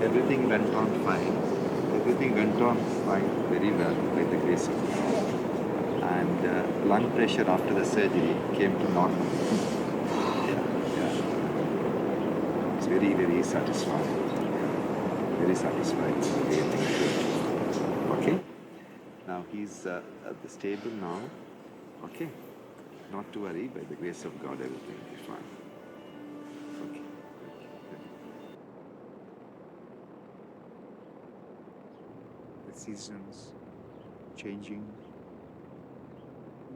everything went on fine. Everything went on fine, very well, by the grace of God. And lung pressure after the surgery came to normal. Yeah, yeah. It's very, very satisfying. Very satisfying. Really good. Okay? Now he's at the stable now. Okay? Not to worry, by the grace of God, everything will be fine. Okay. The seasons changing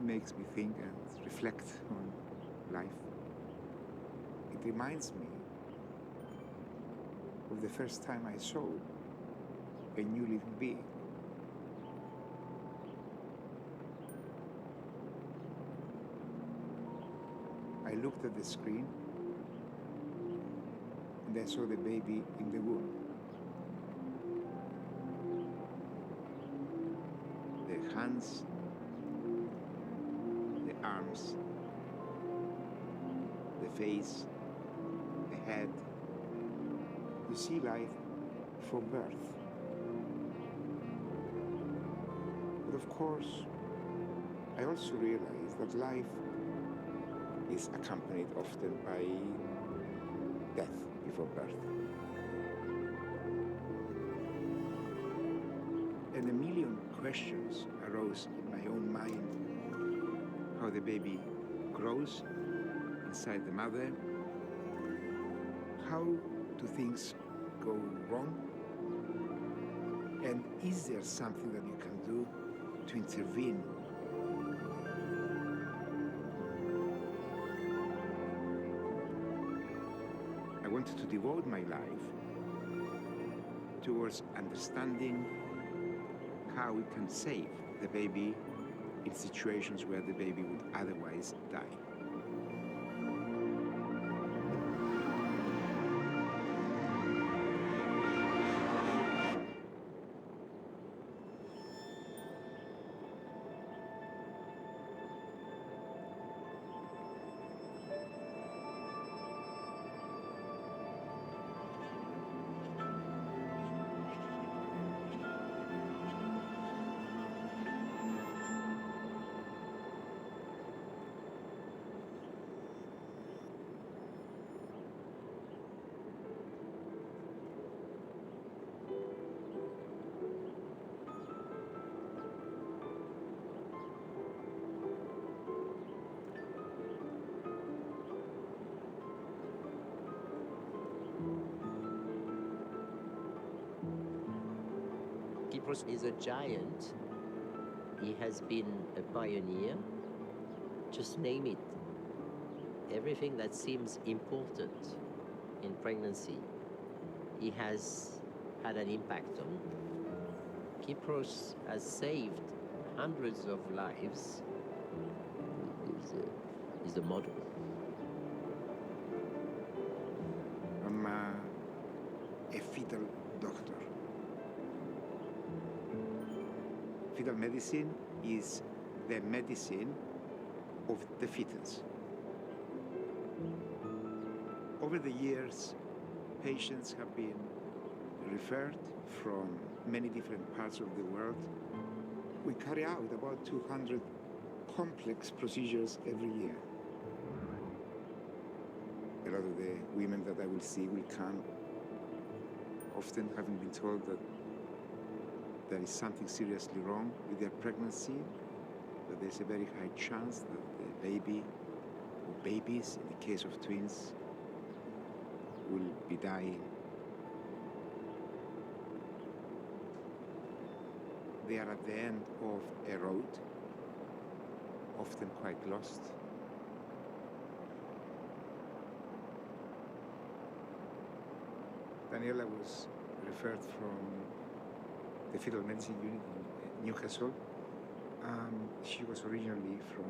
makes me think and reflect on life. It reminds me of the first time I saw a new living being. I looked at the screen and I saw the baby in the womb. The hands, the arms, the face, the head. You see life from birth. But of course, I also realize that life is accompanied often by death before birth. And a million questions arose in my own mind. How the baby grows inside the mother. How do things go wrong? And is there something that you can do to intervene? I wanted to devote my life towards understanding how we can save the baby in situations where the baby would otherwise die. Kipros is a giant. He has been a pioneer. Just name it. Everything that seems important in pregnancy, he has had an impact on. Kipros has saved hundreds of lives. Is a model. I'm a fetal doctor. Fetal medicine is the medicine of the fetus. Over the years, patients have been referred from many different parts of the world. We carry out about 200 complex procedures every year. A lot of the women that I will see will come, often having been told that there is something seriously wrong with their pregnancy, that there's a very high chance that the baby or babies, in the case of twins, will be dying. They are at the end of a road, often quite lost. Daniela was referred from the fetal medicine unit in Newcastle. She was originally from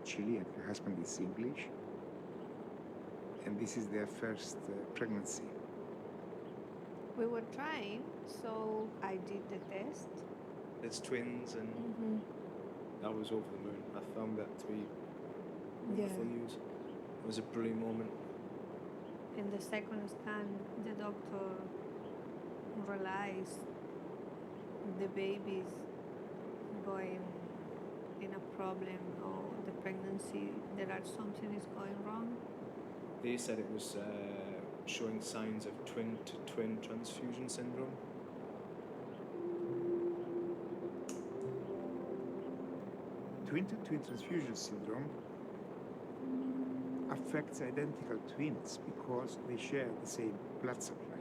Chile, and her husband is English. And this is their first pregnancy. We were trying, so I did the test. There's twins, and I was over the moon. I found that to be wonderful news. It was a brilliant moment. in the second scan, the doctor realized the baby's going in a problem or the pregnancy, something is going wrong. They said it was showing signs of twin-to-twin transfusion syndrome. Twin-to-twin transfusion syndrome affects identical twins because they share the same blood supply.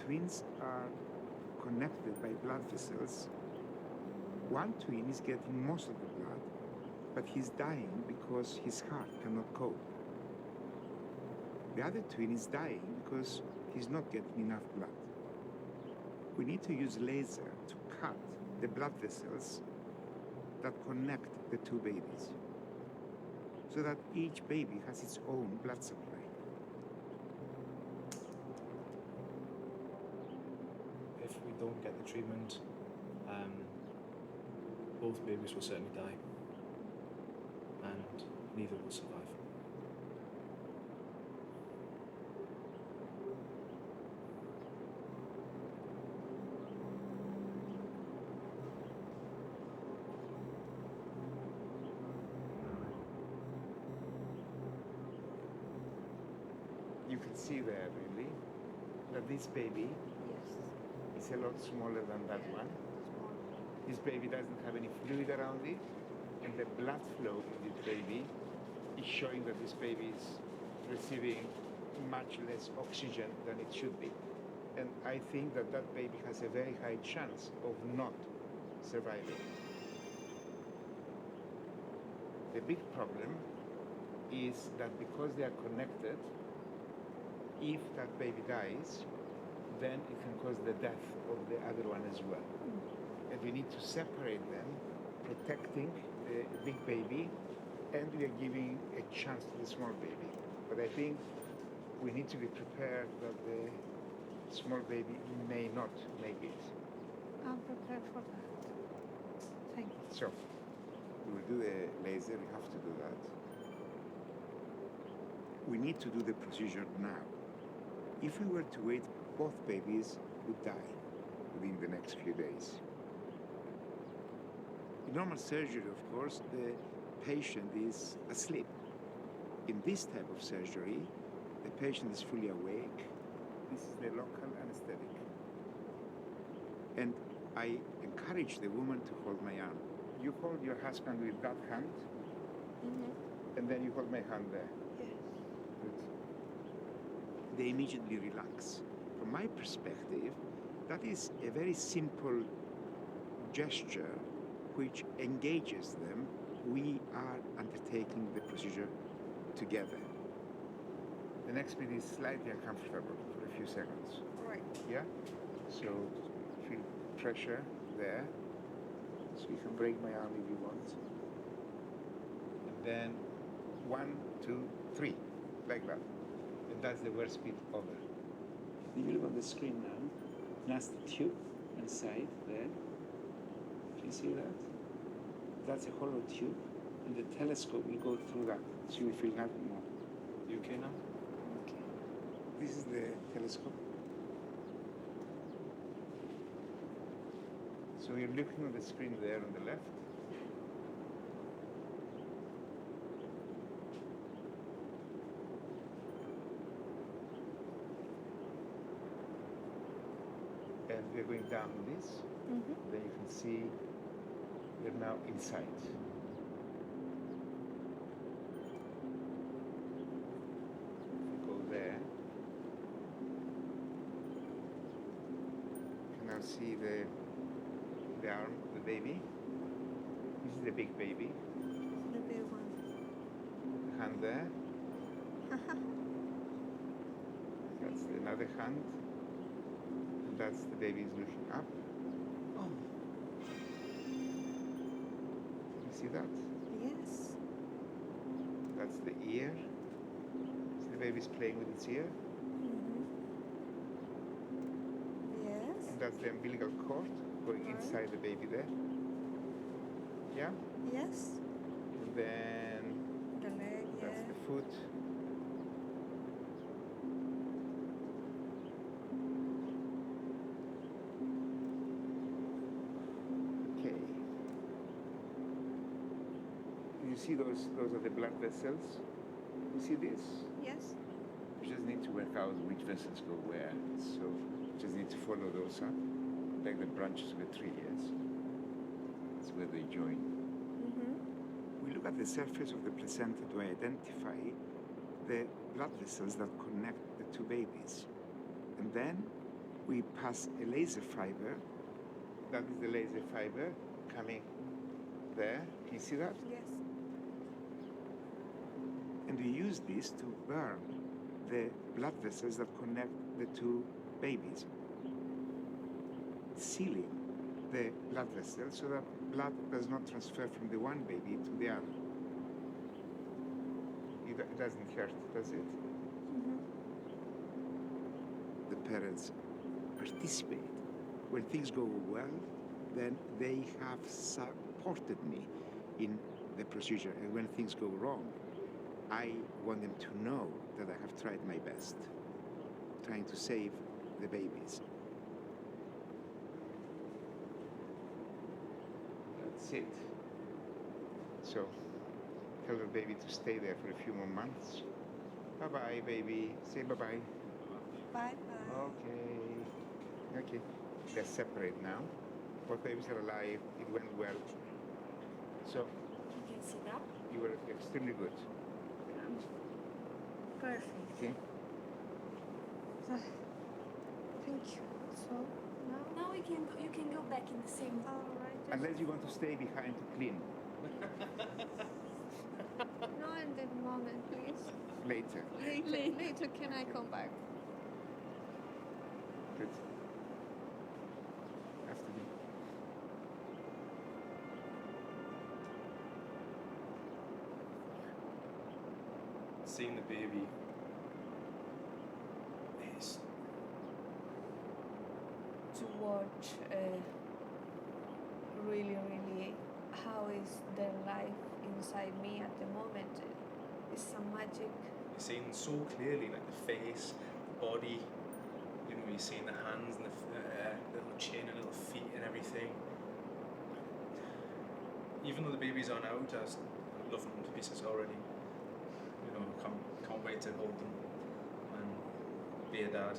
Twins are connected by blood vessels. One twin is getting most of the blood, but he's dying because his heart cannot cope. The other twin is dying because he's not getting enough blood. We need to use laser to cut the blood vessels that connect the two babies, so that each baby has its own blood supply. If we don't get the treatment, both babies will certainly die, and neither will survive. You can see there really that this baby Yes. is a lot smaller than that one. Small. This baby doesn't have any fluid around it, and the blood flow in this baby is showing that this baby is receiving much less oxygen than it should be. And I think that that baby has a very high chance of not surviving. The big problem is that because they are connected, if that baby dies, then it can cause the death of the other one as well. And we need to separate them, protecting the big baby, and we are giving a chance to the small baby. But I think we need to be prepared that the small baby may not make it. I'm prepared for that. Thank you. So, we will do the laser, we have to do that. We need to do the procedure now. If we were to wait, both babies would die within the next few days. In normal surgery, of course, the patient is asleep. In this type of surgery, the patient is fully awake. This is the local anesthetic. And I encourage the woman to hold my arm. You hold your husband with that hand, and then you hold my hand there. Yes. Good. They immediately relax. From my perspective, that is a very simple gesture which engages them. We are undertaking the procedure together. The next bit is slightly uncomfortable for a few seconds. Right. Yeah? So feel pressure there. So you can break my arm if you want. And then 1, 2, 3, like that. And that's the worst bit over. If you look on the screen now, that's the tube inside there. Can you see that? That's a hollow tube, and the telescope will go through that, so you will feel nothing more. You okay now? Okay. This is the telescope. So you're looking on the screen there on the left. And we're going down this. Then you can see we're now inside. If we go there, you can now see the arm of the baby. This is the big baby. The big one. The hand there. That's another hand. And that's the baby is looking up. Oh. You see that? Yes. That's the ear. See the baby's playing with its ear. Yes. And that's the umbilical cord going Right. inside the baby there. Yeah? Yes. And then The leg. that's Yeah. the foot. You see those are the blood vessels. You see this? Yes. You just need to work out which vessels go where. So you just need to follow those up, like the branches of a tree, yes? That's where they join. Mm-hmm. We look at the surface of the placenta to identify the blood vessels that connect the two babies. And then we pass a laser fiber. That is the laser fiber coming there. Can you see that? Yes. And we use this to burn the blood vessels that connect the two babies, sealing the blood vessels so that blood does not transfer from the one baby to the other. It doesn't hurt, does it? Mm-hmm. The parents participate. When things go well, then they have supported me in the procedure. And when things go wrong, I want them to know that I have tried my best, trying to save the babies. That's it. So, tell the baby to stay there for a few more months. Bye-bye, baby. Say bye-bye. Bye-bye. Okay. They're separate now. Both babies are alive. It went well. So, You can sit up. you were extremely good. Perfect. Okay? Thank you. So now, Now you can go back in the same room. all right. Unless you want to stay behind to clean. No, in the moment, please. Later. Later, can I come back? Good. After me. Seeing the baby is To watch really how is their life inside me at the moment. It's some magic. you're seeing so clearly, like the face, the body. You know, you're seeing the hands and the little chin and little feet and everything. Even though the babies aren't out, I love them to pieces already. You know, can't wait to hold them and be a dad.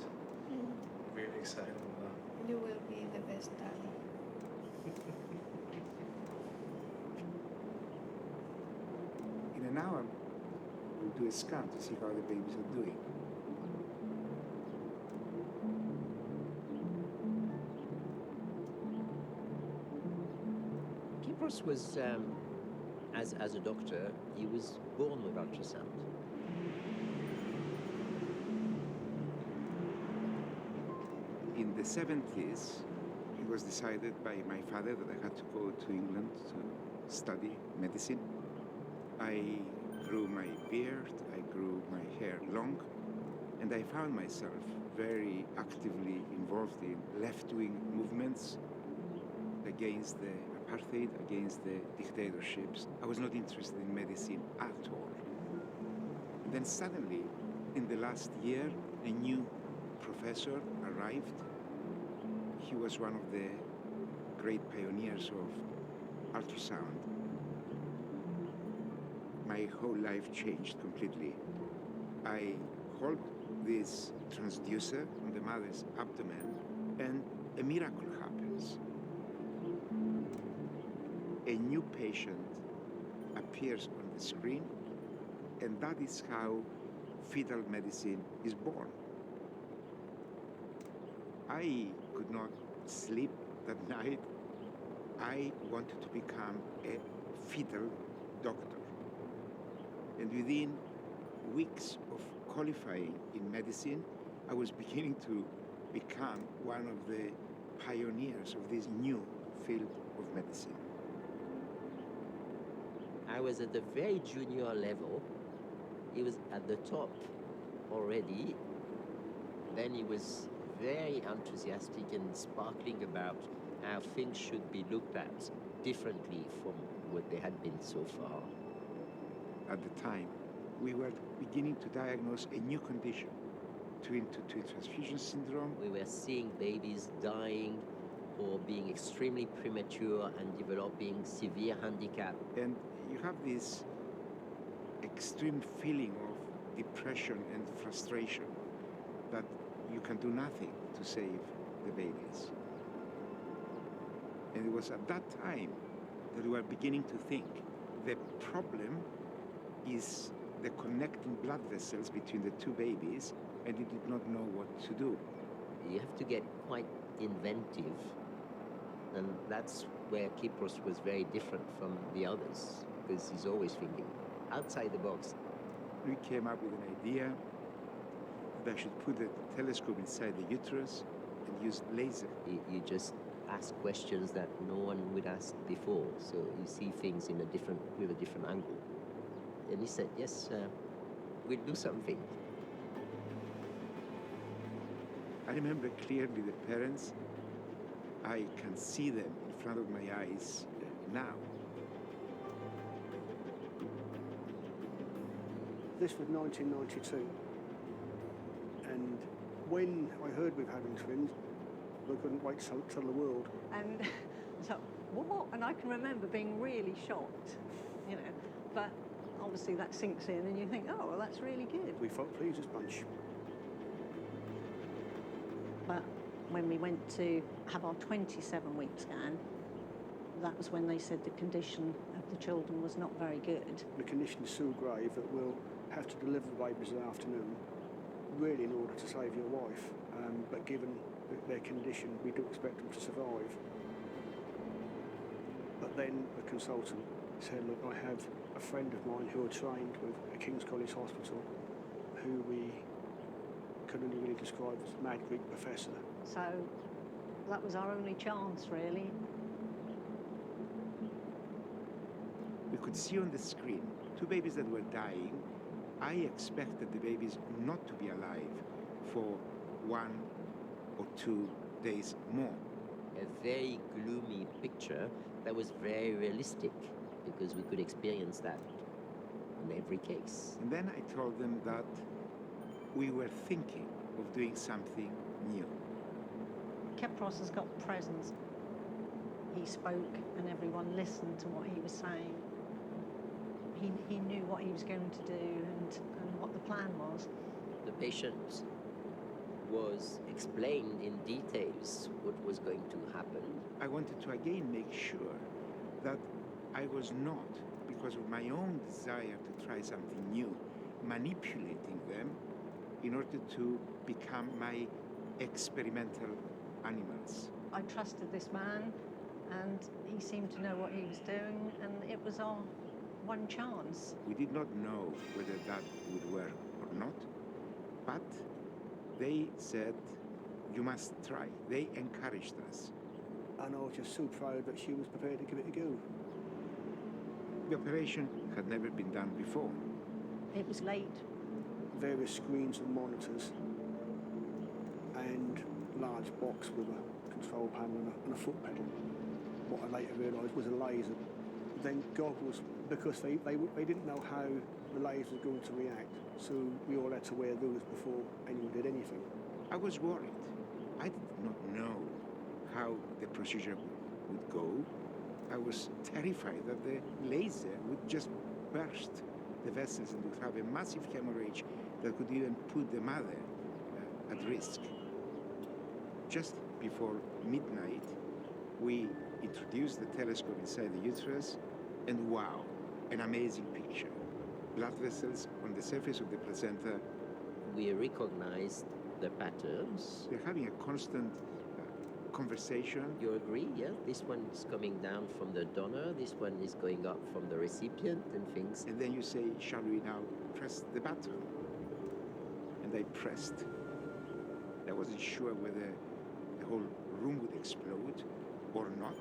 Really excited about that. You will be the best daddy. In an hour, we'll do a scan to see how the babies are doing. Kipros was, as a doctor, he was born with ultrasound. In the 70s, it was decided by my father that I had to go to England to study medicine. I grew my beard, I grew my hair long, and I found myself very actively involved in left-wing movements against the apartheid, against the dictatorships. I was not interested in medicine at all. And then suddenly, in the last year, a new professor arrived. He was one of the great pioneers of ultrasound. My whole life changed completely. I hold this transducer on the mother's abdomen, and a miracle happens. A new patient appears on the screen, and that is how fetal medicine is born. I could not sleep that night. I wanted to become a fetal doctor. And within weeks of qualifying in medicine, I was beginning to become one of the pioneers of this new field of medicine. I was at the very junior level. He was at the top already. Then he was very enthusiastic and sparkling about how things should be looked at differently from what they had been so far. At the time, we were beginning to diagnose a new condition, twin-to-twin transfusion syndrome. We were seeing babies dying or being extremely premature and developing severe handicap. And you have this extreme feeling of depression and frustration that you can do nothing to save the babies. And it was at that time that we were beginning to think the problem is the connecting blood vessels between the two babies, and he did not know what to do. You have to get quite inventive, and that's where Kypros was very different from the others, because he's always thinking outside the box. We came up with an idea that I should put the telescope inside the uterus and use laser. You just ask questions that no one would ask before, so you see things in with a different angle. And he said, yes, we'll do something. I remember clearly the parents. I can see them in front of my eyes now. This was 1992, and when I heard we were having twins, I couldn't wait to tell the world. And so, what? And I can remember being really shocked, you know, but obviously that sinks in and you think, oh, well, that's really good. We felt pleased as bunch. But when we went to have our 27-week scan, that was when they said the condition of the children was not very good. The condition is so grave that we'll have to deliver the babies this afternoon, really in order to save your wife. But given their condition, we do expect them to survive. But then the consultant said, look, I have a friend of mine who are trained with a King's College Hospital, who we could only really describe as mad Greek professor. So that was our only chance, really. We could see on the screen two babies that were dying. I expected the babies not to be alive for 1 or 2 days more. A very gloomy picture that was very realistic, because we could experience that in every case. And then I told them that we were thinking of doing something new. Kypros has got presence. He spoke and everyone listened to what he was saying. He knew what he was going to do and what the plan was. The patient was explained in details what was going to happen. I wanted to again make sure that I was not, because of my own desire to try something new, manipulating them in order to become my experimental animals. I trusted this man and he seemed to know what he was doing, and it was our one chance. We did not know whether that would work or not, but they said, you must try. They encouraged us. And I was just so proud that she was prepared to give it a go. The operation had never been done before. It was late. Various screens and monitors, and large box with a control panel and a foot pedal. What I later realised was a laser. Then goggles, because they didn't know how the laser was going to react, so we all had to wear those before anyone did anything. I was worried. I did not know how the procedure would go. I was terrified that the laser would just burst the vessels and would have a massive hemorrhage that could even put the mother at risk. Just before midnight, we introduced the telescope inside the uterus, and wow, an amazing picture. Blood vessels on the surface of the placenta. We recognized the patterns. They're having a constant conversation. You agree, yeah? This one is coming down from the donor, this one is going up from the recipient and things. And then you say, shall we now press the button? And I pressed. I wasn't sure whether the whole room would explode or not,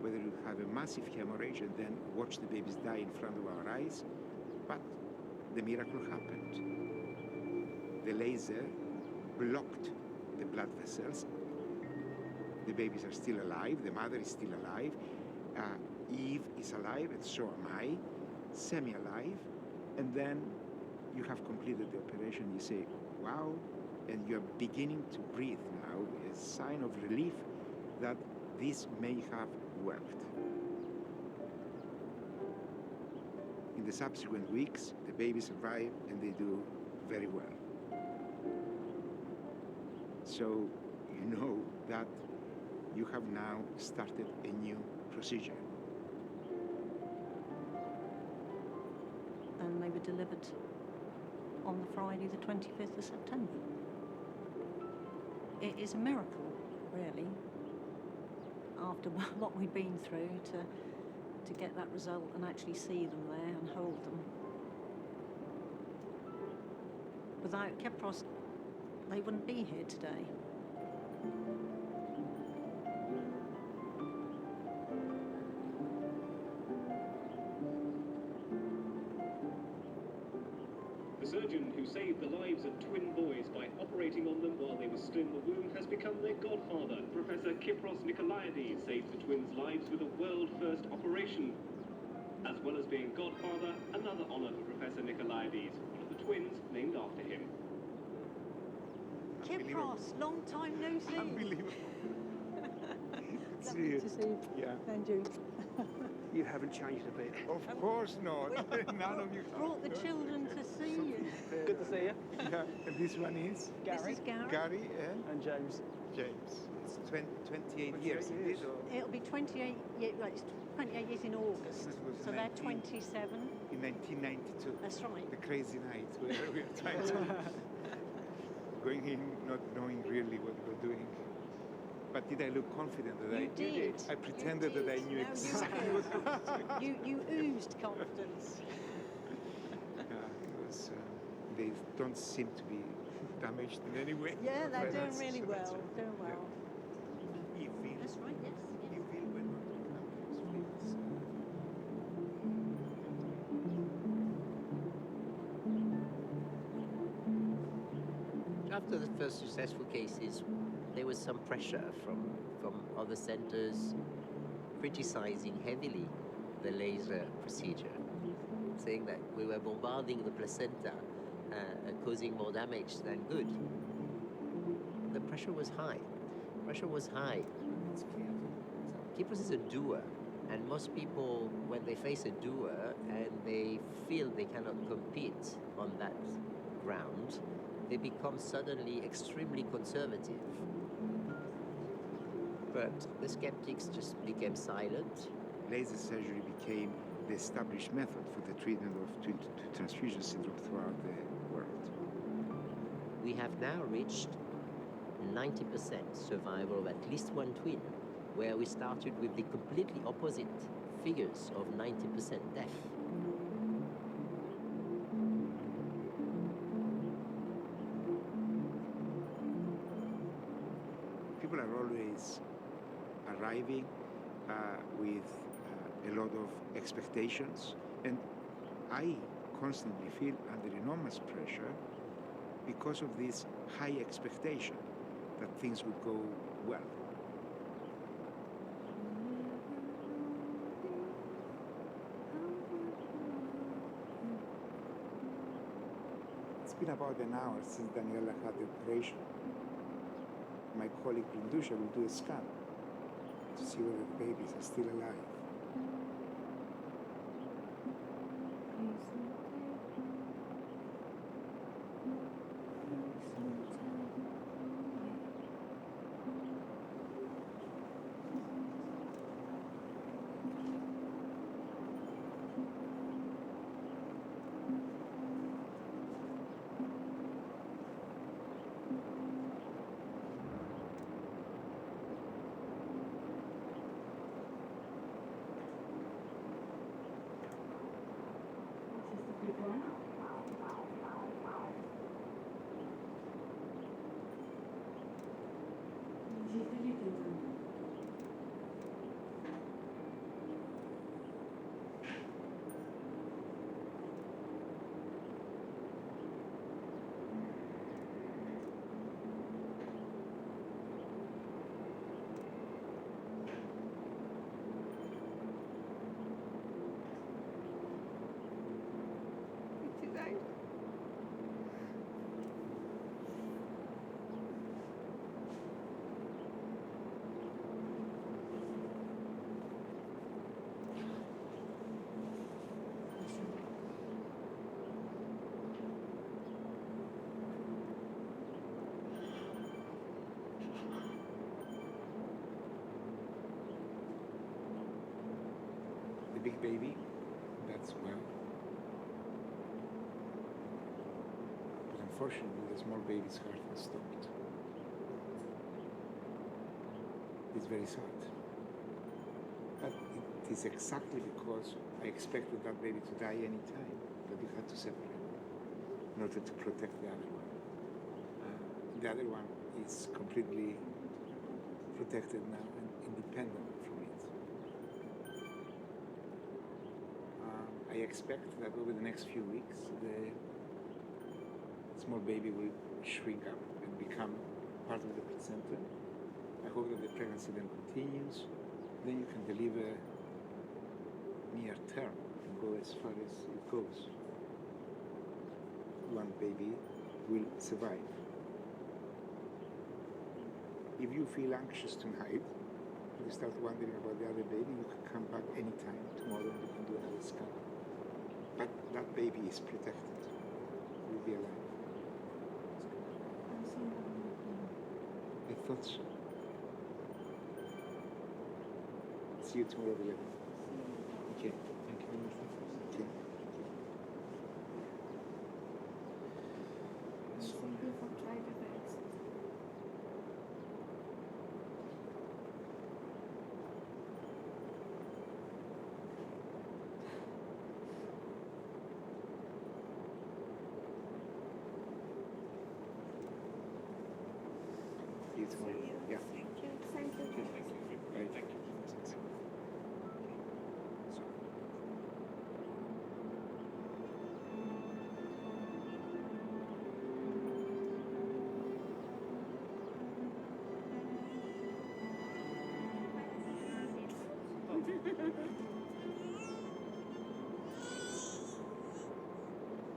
whether we would have a massive hemorrhage and then watch the babies die in front of our eyes. But the miracle happened. The laser blocked the blood vessels. The babies are still alive, the mother is still alive, Eve is alive, and so am I, semi-alive. And then you have completed the operation, you say, wow, and you're beginning to breathe now, a sign of relief that this may have worked. In the subsequent weeks, the babies arrive and they do very well. So you know that you have now started a new procedure. And they were delivered on the Friday, the 25th of September. It is a miracle, really, after what we'd been through, to get that result and actually see them there and hold them. Without Kepros, they wouldn't be here today. The surgeon who saved the lives of twin boys by operating on them while they were still in the womb has become their godfather. Professor Kypros Nikolaides saved the twins' lives with a world-first operation. As well as being godfather, another honour for Professor Nikolaides, one of the twins named after him. Kypros, long time no see. Unbelievable. Good to see Lovely you. to see you. Yeah. And you. You haven't changed a bit. Of course not. None of you have. Brought the children to see you. Good to see you. Yeah. And this one is This is Gary. Gary and And James. James. It's 28 years, indeed. Or It'll be 28 years, well, it's 28 years in August. This was So 19 they're 27. in 1992. That's right. The crazy night where we were trying to going in, not knowing really what we were doing. But did I look confident that You did. I pretended that I knew No, you exactly did. what I was doing. You oozed confidence. It was, they don't seem to be damaged in any way. Yeah, they're But doing that's- really that's well. right. Doing Yeah. well. You feel, That's right, yes. you feel when After the first successful cases, there was some pressure from other centers criticizing heavily the laser procedure, saying that we were bombarding the placenta, causing more damage than good. The pressure was high. Pressure was high. it's clear. Kypros is a doer, and most people, when they face a doer and they feel they cannot compete on that ground, they become suddenly extremely conservative. But the skeptics just became silent. Laser surgery became the established method for the treatment of twin transfusion syndrome throughout the world. We have now reached 90% survival of at least one twin, where we started with the completely opposite figures of 90% death. People are always arriving with a lot of expectations, and I constantly feel under enormous pressure because of this high expectation that things would go well. It's been about an hour since Daniela had the operation. My colleague Brindusha will do a scan to see whether the babies are still alive. baby, that's well. But unfortunately, the small baby's heart has stopped. It's very sad. But it is exactly because I expected that baby to die any time that you had to separate in order to protect the other one. The other one is completely protected now and independent from it. I expect that over the next few weeks, the small baby will shrink up and become part of the placenta. I hope that the pregnancy then continues. Then you can deliver near term and go as far as it goes. One baby will survive. If you feel anxious tonight, you start wondering about the other baby, you can come back anytime tomorrow and you can do another scan. But that baby is protected. Will be alive. I thought so. See you tomorrow at 11. Okay. Thank you very much. Okay. Some people try the best. See you tomorrow. Yeah. Thank you. Thank you. Okay. Thank you. Bye. Thank you.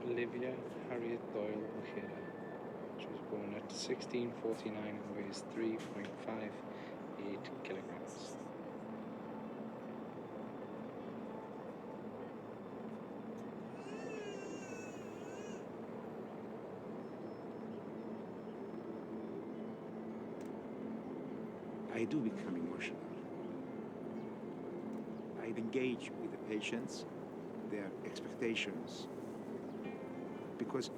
Olivia Harriet Doyle O'Hara. She was born at 1649 and weighs 3.58 kilograms. I do become emotional. I engage with the patients, their expectations, because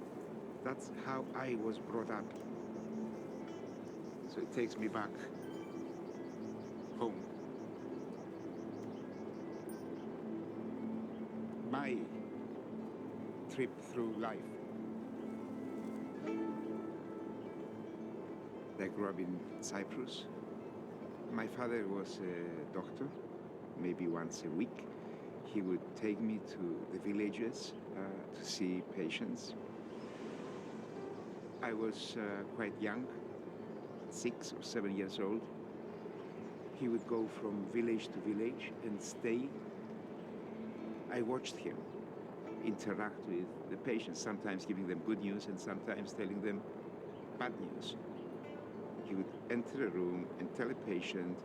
that's how I was brought up. So it takes me back home. My trip through life. I grew up in Cyprus. My father was a doctor. Maybe once a week, he would take me to the villages to see patients. I was quite young, 6 or 7 years old. He would go from village to village and stay. I watched him interact with the patients, sometimes giving them good news and sometimes telling them bad news. He would enter a room and tell a patient,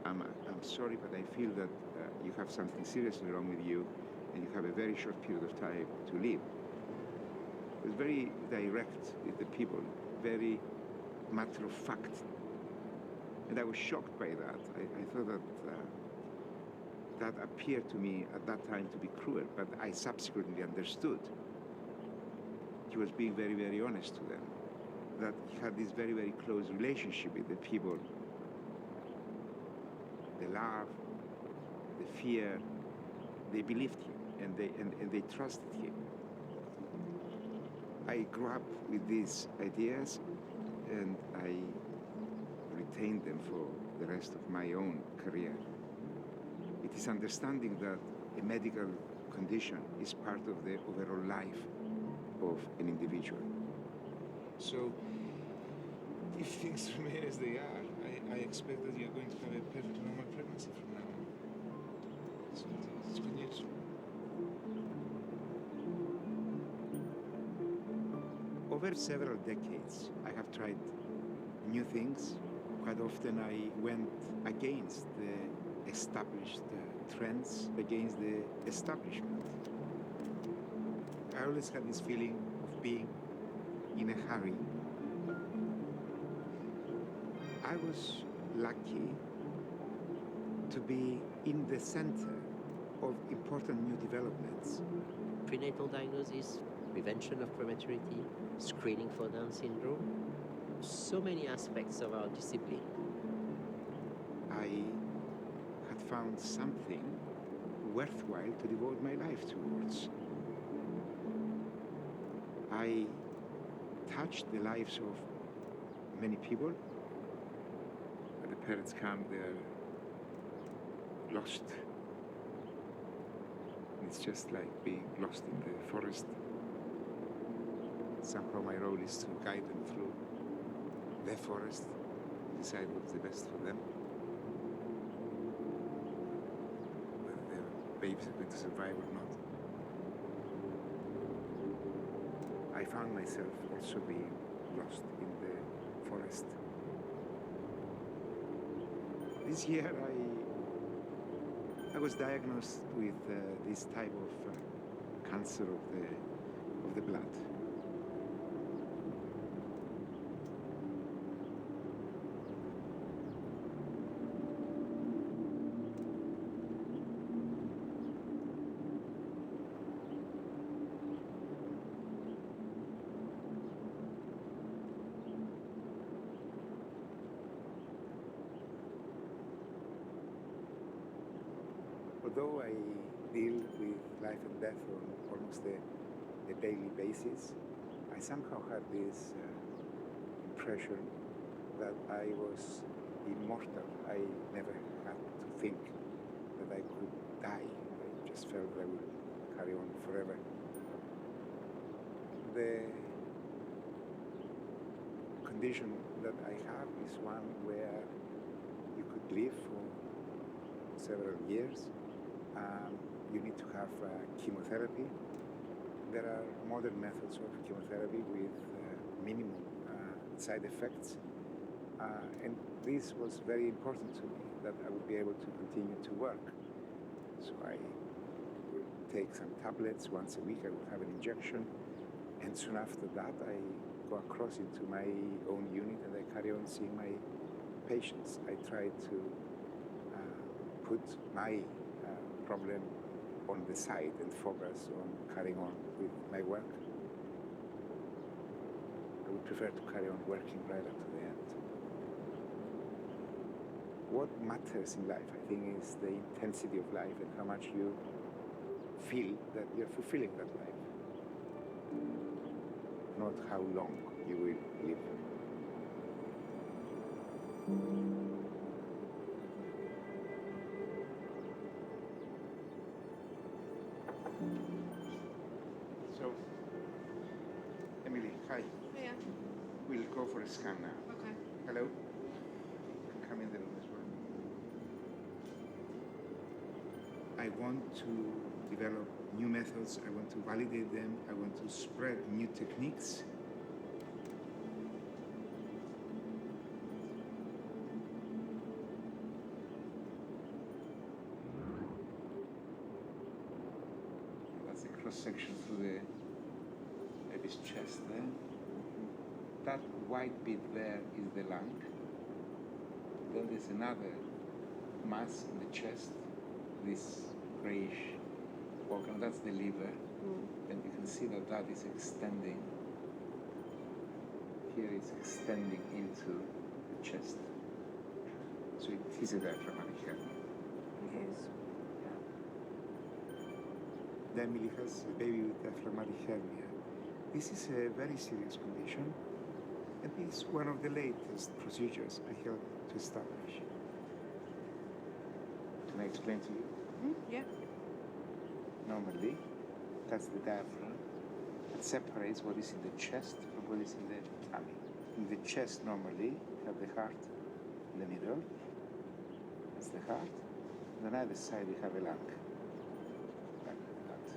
I'm sorry, but I feel that you have something seriously wrong with you and you have a very short period of time to live. He was very direct with the people, very matter of fact. And I was shocked by that. I thought that that appeared to me at that time to be cruel, but I subsequently understood. He was being very, very honest to them, that he had this very, very close relationship with the people. The love, the fear, they believed him and they trusted him. I grew up with these ideas and I retained them for the rest of my own career. It is understanding that a medical condition is part of the overall life of an individual. So, if things remain as they are, I expect that you're going to have a perfectly normal pregnancy from now on. So it's good news. Over several decades, I have tried new things. Quite often I went against the established trends, against the establishment. I always had this feeling of being in a hurry. I was lucky to be in the center of important new developments. Prenatal diagnosis, prevention of prematurity, screening for Down syndrome. So many aspects of our discipline. I had found something worthwhile to devote my life towards. I touched the lives of many people. When the parents come, they're lost. It's just like being lost in the forest. Somehow my role is to guide them through the forest, decide what's the best for them, whether their babies are going to survive or not. I found myself also being lost in the forest. This year I was diagnosed with this type of cancer of the blood. Although I deal with life and death on almost a daily basis, I somehow had this impression that I was immortal. I never had to think that I could die. I just felt that I would carry on forever. The condition that I have is one where you could live for several years. You need to have chemotherapy. There are modern methods of chemotherapy with minimum side effects. And this was very important to me, that I would be able to continue to work. So I would take some tablets once a week. I would have an injection. And soon after that, I go across into my own unit and I carry on seeing my patients. I try to put my problem on the side and focus on carrying on with my work. I would prefer to carry on working right up to the end. What matters in life, I think, is the intensity of life and how much you feel that you're fulfilling that life, not how long you will live. So, Emily, hi. Yeah. We'll go for a scan now. Okay. Hello? You can come in the room as well. I want to develop new methods. I want to validate them. I want to spread new techniques. That's a cross-section through the baby's chest there. That white bit there is the lung. Then there's another mass in the chest, this grayish organ, that's the liver. And you can see that that is extending. Here it's extending into the chest. So it is a diaphragmatic hernia. Yes. The Emily has a baby with diaphragmatic hernia. This is a very serious condition, and it's one of the latest procedures I helped to establish. Can I explain to you? Yeah. Normally, that's the diaphragm. It separates what is in the chest from what is in the tummy. In the chest, normally, you have the heart in the middle. That's the heart. And on either side, you have a lung. Like that.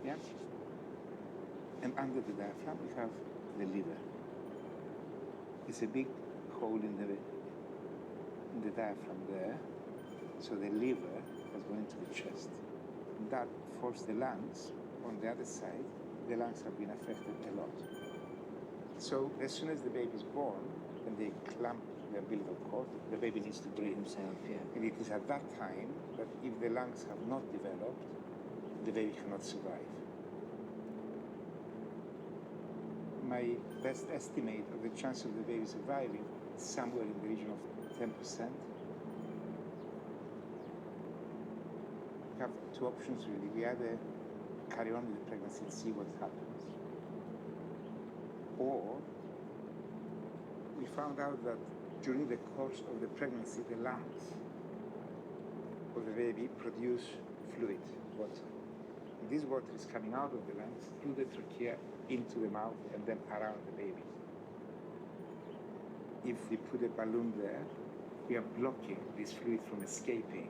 Yeah? And under the diaphragm, we have the liver. It's a big hole in the diaphragm there. So the liver has gone into the chest. That forced the lungs on the other side. The lungs have been affected a lot. So as soon as the baby is born, and they clamp the umbilical cord, the baby needs to breathe himself, yeah. And it is at that time that if the lungs have not developed, the baby cannot survive. My best estimate of the chance of the baby surviving is somewhere in the region of 10%. We have two options really. We either carry on with the pregnancy and see what happens, or we found out that during the course of the pregnancy, the lungs of the baby produce fluid, water. And this water is coming out of the lungs through the trachea into the mouth and then around the baby. If we put a balloon there, we are blocking this fluid from escaping.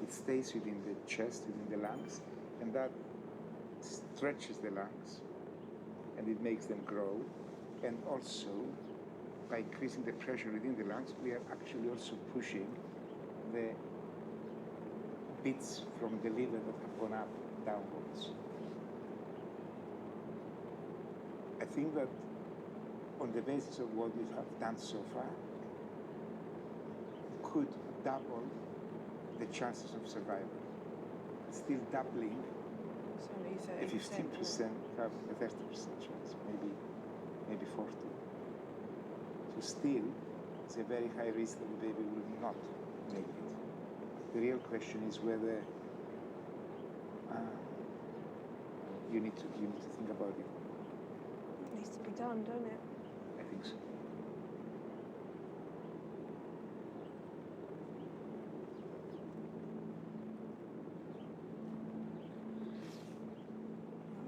It stays within the chest, within the lungs, and that stretches the lungs and it makes them grow. And also, by increasing the pressure within the lungs, we are actually also pushing the bits from the liver that have gone up downwards. I think that on the basis of what we have done so far, could double the chances of survival. Still doubling So you a 15%, have a 30% chance, maybe 40. So still, it's a very high risk that the baby will not make it. The real question is whether you need to think about it. It needs to be done, don't it? I think so.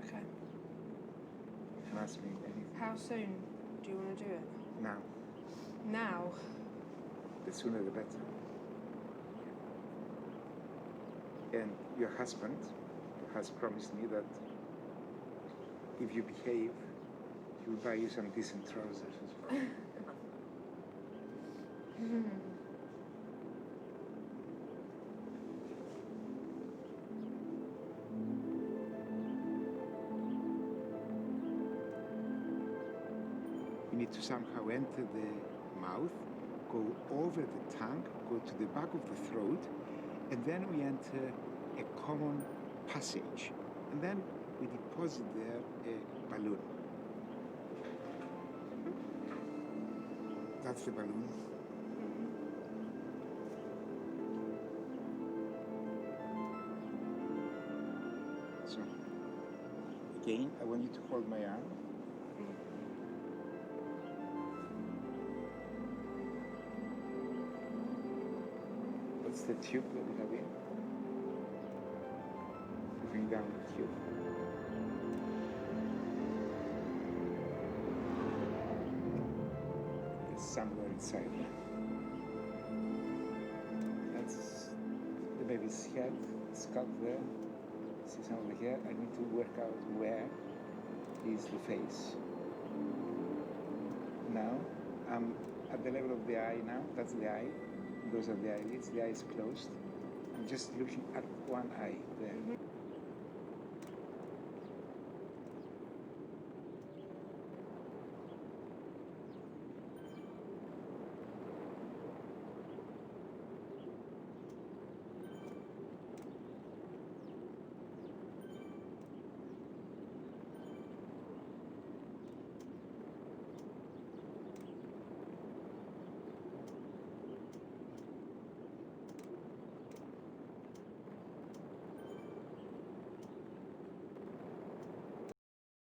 Okay. You can ask me anything. How soon do you want to do it? Now. Now? The sooner the better. And your husband has promised me that if you behave, he will buy you some decent trousers as well. You need to somehow enter the mouth, go over the tongue, go to the back of the throat, and then we enter a common passage. And then we deposit there a balloon. That's the balloon. So, again, I want you to hold my arm. What's the tube that we have in? Bring down the tube. There's somewhere inside there. That's the baby's head, scalp there. See some of the hair. I need to work out where is the face. Now, I'm at the level of the eye now. That's the eye. Those are the eyelids. The eye is closed. I'm just looking at one eye there.